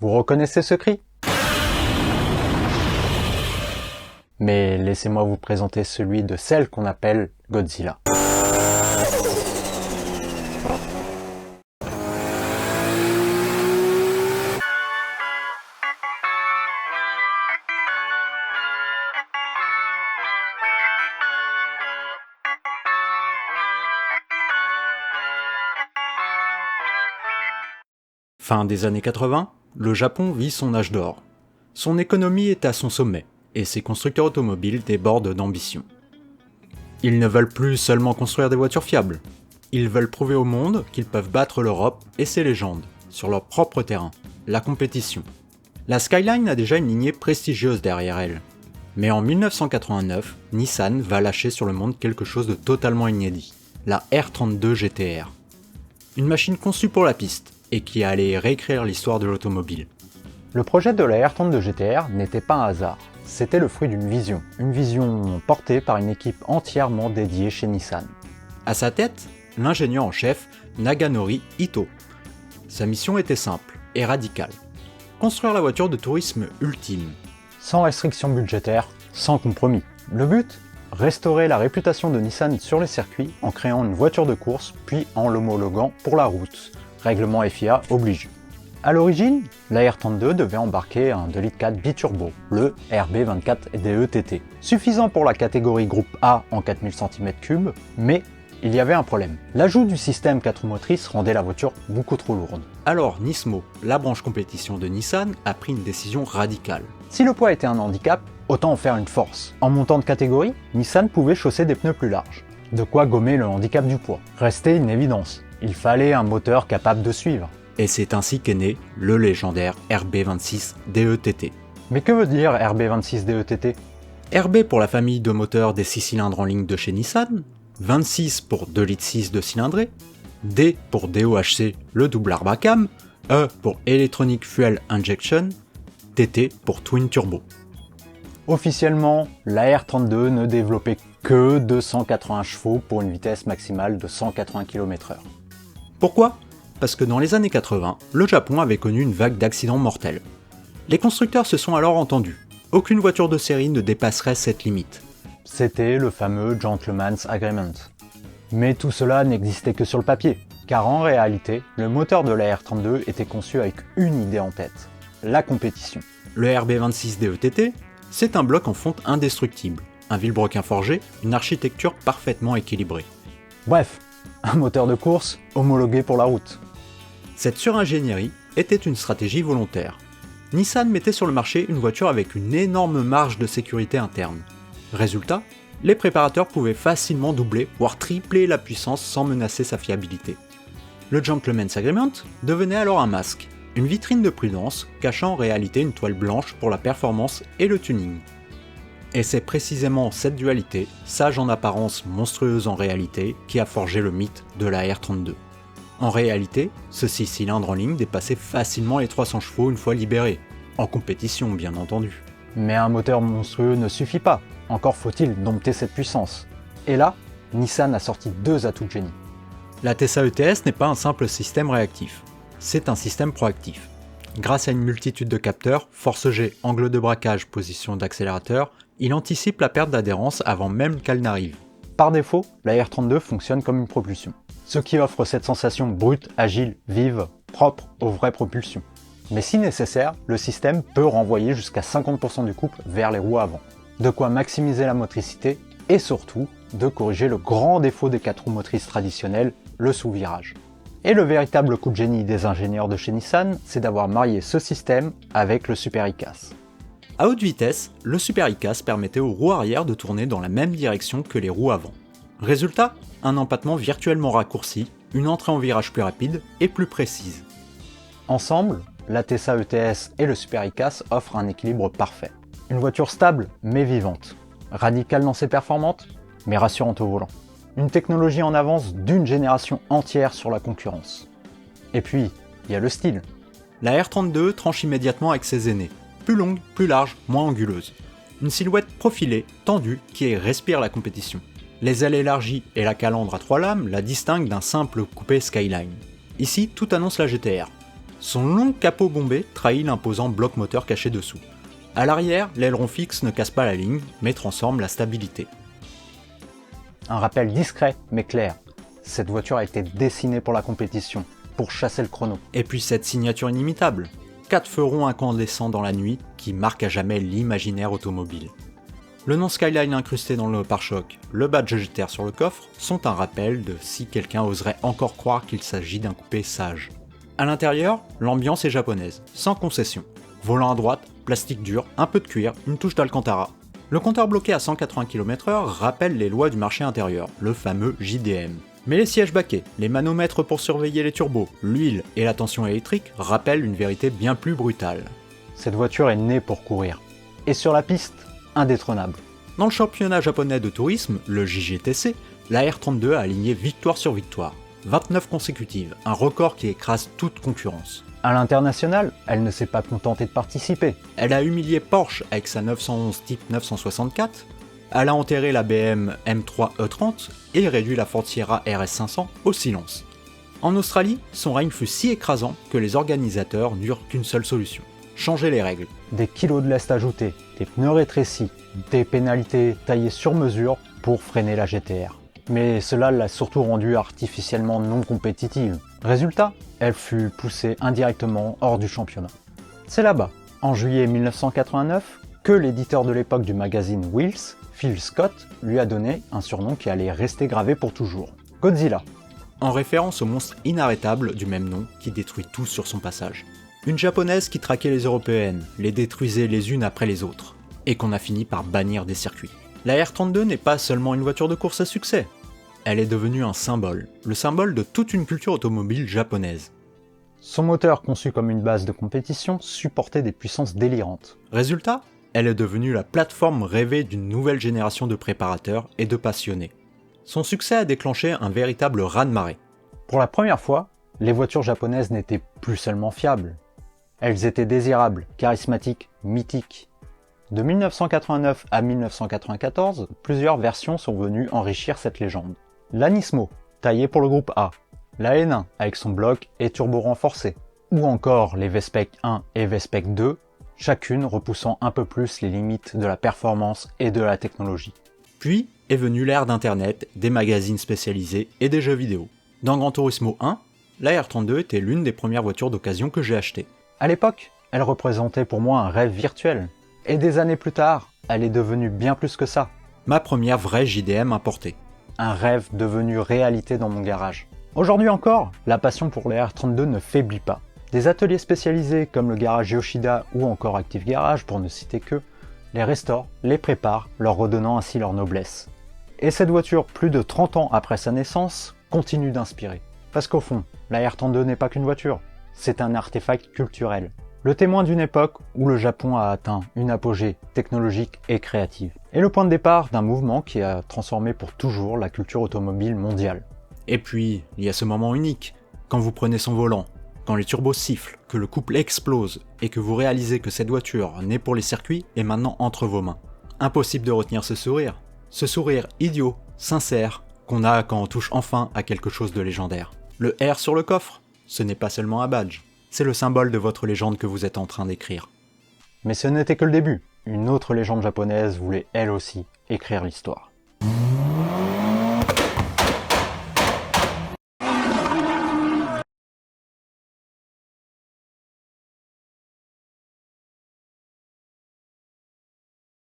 Vous reconnaissez ce cri? Mais laissez-moi vous présenter celui de celle qu'on appelle Godzilla. Fin des années 80, le Japon vit son âge d'or. Son économie est à son sommet, et ses constructeurs automobiles débordent d'ambition. Ils ne veulent plus seulement construire des voitures fiables, ils veulent prouver au monde qu'ils peuvent battre l'Europe et ses légendes, sur leur propre terrain, la compétition. La Skyline a déjà une lignée prestigieuse derrière elle. Mais en 1989, Nissan va lâcher sur le monde quelque chose de totalement inédit, la R32 GT-R. Une machine conçue pour la piste, et qui allait réécrire l'histoire de l'automobile. Le projet de la R32 GT-R n'était pas un hasard, c'était le fruit d'une vision portée par une équipe entièrement dédiée chez Nissan. À sa tête, l'ingénieur en chef Naganori Ito. Sa mission était simple et radicale. Construire la voiture de tourisme ultime. Sans restriction budgétaire, sans compromis. Le but? Restaurer la réputation de Nissan sur les circuits en créant une voiture de course, puis en l'homologuant pour la route. Règlement FIA oblige. A l'origine, la R32 devait embarquer un 2,4 litres biturbo, le RB24 DETT, suffisant pour la catégorie groupe A en 4000 cm3, mais il y avait un problème. L'ajout du système 4 roues motrices rendait la voiture beaucoup trop lourde. Alors Nismo, la branche compétition de Nissan, a pris une décision radicale. Si le poids était un handicap, autant en faire une force. En montant de catégorie, Nissan pouvait chausser des pneus plus larges. De quoi gommer le handicap du poids. Restait une évidence. Il fallait un moteur capable de suivre. Et c'est ainsi qu'est né le légendaire RB26 DETT. Mais que veut dire RB26 DETT? RB pour la famille de moteurs des 6 cylindres en ligne de chez Nissan, 26 pour 2,6 litres de cylindrée, D pour DOHC, le double Arbacam, E pour Electronic Fuel Injection, TT pour Twin Turbo. Officiellement, la R32 ne développait que 280 chevaux pour une vitesse maximale de 180 km/h. Pourquoi? Parce que dans les années 80, le Japon avait connu une vague d'accidents mortels. Les constructeurs se sont alors entendus. Aucune voiture de série ne dépasserait cette limite. C'était le fameux Gentleman's Agreement. Mais tout cela n'existait que sur le papier, car en réalité, le moteur de la R32 était conçu avec une idée en tête, la compétition. Le RB26 DETT, c'est un bloc en fonte indestructible, un vilebrequin forgé, une architecture parfaitement équilibrée. Bref, un moteur de course homologué pour la route. Cette suringénierie était une stratégie volontaire. Nissan mettait sur le marché une voiture avec une énorme marge de sécurité interne. Résultat, les préparateurs pouvaient facilement doubler, voire tripler la puissance sans menacer sa fiabilité. Le Gentleman's Agreement devenait alors un masque, une vitrine de prudence cachant en réalité une toile blanche pour la performance et le tuning. Et c'est précisément cette dualité, sage en apparence, monstrueuse en réalité, qui a forgé le mythe de la R32. En réalité, ce 6 cylindres en ligne dépassait facilement les 300 chevaux une fois libéré, en compétition bien entendu. Mais un moteur monstrueux ne suffit pas, encore faut-il dompter cette puissance. Et là, Nissan a sorti deux atouts de génie. La TESA ETS n'est pas un simple système réactif, c'est un système proactif. Grâce à une multitude de capteurs, force G, angle de braquage, position d'accélérateur, il anticipe la perte d'adhérence avant même qu'elle n'arrive. Par défaut, la R32 fonctionne comme une propulsion, ce qui offre cette sensation brute, agile, vive, propre aux vraies propulsions. Mais si nécessaire, le système peut renvoyer jusqu'à 50% du couple vers les roues avant. De quoi maximiser la motricité et surtout de corriger le grand défaut des 4 roues motrices traditionnelles, le sous-virage. Et le véritable coup de génie des ingénieurs de chez Nissan, c'est d'avoir marié ce système avec le Super ICAS. À haute vitesse, le Super ICAS permettait aux roues arrière de tourner dans la même direction que les roues avant. Résultat, un empattement virtuellement raccourci, une entrée en virage plus rapide et plus précise. Ensemble, la TESA ETS et le Super ICAS offrent un équilibre parfait. Une voiture stable mais vivante, radicale dans ses performances, mais rassurante au volant. Une technologie en avance d'une génération entière sur la concurrence. Et puis, il y a le style. La R32 tranche immédiatement avec ses aînés. Plus longue, plus large, moins anguleuse. Une silhouette profilée, tendue, qui respire la compétition. Les ailes élargies et la calandre à 3 lames la distinguent d'un simple coupé Skyline. Ici, tout annonce la GT-R. Son long capot bombé trahit l'imposant bloc moteur caché dessous. À l'arrière, l'aileron fixe ne casse pas la ligne, mais transforme la stabilité. Un rappel discret mais clair. Cette voiture a été dessinée pour la compétition, pour chasser le chrono. Et puis cette signature inimitable. 4 feux ronds incandescents dans la nuit qui marquent à jamais l'imaginaire automobile. Le nom Skyline incrusté dans le pare-choc, le badge GTR sur le coffre sont un rappel de si quelqu'un oserait encore croire qu'il s'agit d'un coupé sage. À l'intérieur, l'ambiance est japonaise, sans concession. Volant à droite, plastique dur, un peu de cuir, une touche d'Alcantara. Le compteur bloqué à 180 km/h rappelle les lois du marché intérieur, le fameux JDM. Mais les sièges baquets, les manomètres pour surveiller les turbos, l'huile et la tension électrique rappellent une vérité bien plus brutale. Cette voiture est née pour courir. Et sur la piste, indétrônable. Dans le championnat japonais de tourisme, le JGTC, la R32 a aligné victoire sur victoire. 29 consécutives, un record qui écrase toute concurrence. À l'international, elle ne s'est pas contentée de participer. Elle a humilié Porsche avec sa 911 Type 964, elle a enterré la BM M3 E30 et réduit la Ford Sierra RS500 au silence. En Australie, son règne fut si écrasant que les organisateurs n'eurent qu'une seule solution, changer les règles. Des kilos de lest ajoutés, des pneus rétrécis, des pénalités taillées sur mesure pour freiner la GTR. Mais cela l'a surtout rendue artificiellement non compétitive. Résultat, elle fut poussée indirectement hors du championnat. C'est là-bas, en juillet 1989, que l'éditeur de l'époque du magazine Wheels, Phil Scott, lui a donné un surnom qui allait rester gravé pour toujours, Godzilla. En référence au monstre inarrêtable du même nom qui détruit tout sur son passage. Une japonaise qui traquait les européennes, les détruisait les unes après les autres, et qu'on a fini par bannir des circuits. La R32 n'est pas seulement une voiture de course à succès, elle est devenue un symbole, le symbole de toute une culture automobile japonaise. Son moteur, conçu comme une base de compétition, supportait des puissances délirantes. Résultat, elle est devenue la plateforme rêvée d'une nouvelle génération de préparateurs et de passionnés. Son succès a déclenché un véritable raz-de-marée. Pour la première fois, les voitures japonaises n'étaient plus seulement fiables. Elles étaient désirables, charismatiques, mythiques. De 1989 à 1994, plusieurs versions sont venues enrichir cette légende. La Nismo, taillée pour le groupe A, la N1 avec son bloc et turbo renforcé, ou encore les V-Spec 1 et V-Spec 2, chacune repoussant un peu plus les limites de la performance et de la technologie. Puis est venue l'ère d'Internet, des magazines spécialisés et des jeux vidéo. Dans Gran Turismo 1, la R32 était l'une des premières voitures d'occasion que j'ai achetées. À l'époque, elle représentait pour moi un rêve virtuel. Et des années plus tard, elle est devenue bien plus que ça. Ma première vraie JDM importée. Un rêve devenu réalité dans mon garage. Aujourd'hui encore, la passion pour les R32 ne faiblit pas. Des ateliers spécialisés comme le garage Yoshida ou encore Active Garage, pour ne citer que, les restaurent, les préparent, leur redonnant ainsi leur noblesse. Et cette voiture, plus de 30 ans après sa naissance, continue d'inspirer. Parce qu'au fond, la R32 n'est pas qu'une voiture, c'est un artefact culturel. Le témoin d'une époque où le Japon a atteint une apogée technologique et créative. Et le point de départ d'un mouvement qui a transformé pour toujours la culture automobile mondiale. Et puis, il y a ce moment unique, quand vous prenez son volant, quand les turbos sifflent, que le couple explose et que vous réalisez que cette voiture, née pour les circuits, est maintenant entre vos mains. Impossible de retenir ce sourire idiot, sincère, qu'on a quand on touche enfin à quelque chose de légendaire. Le R sur le coffre, ce n'est pas seulement un badge, c'est le symbole de votre légende que vous êtes en train d'écrire. Mais ce n'était que le début. Une autre légende japonaise voulait elle aussi écrire l'histoire.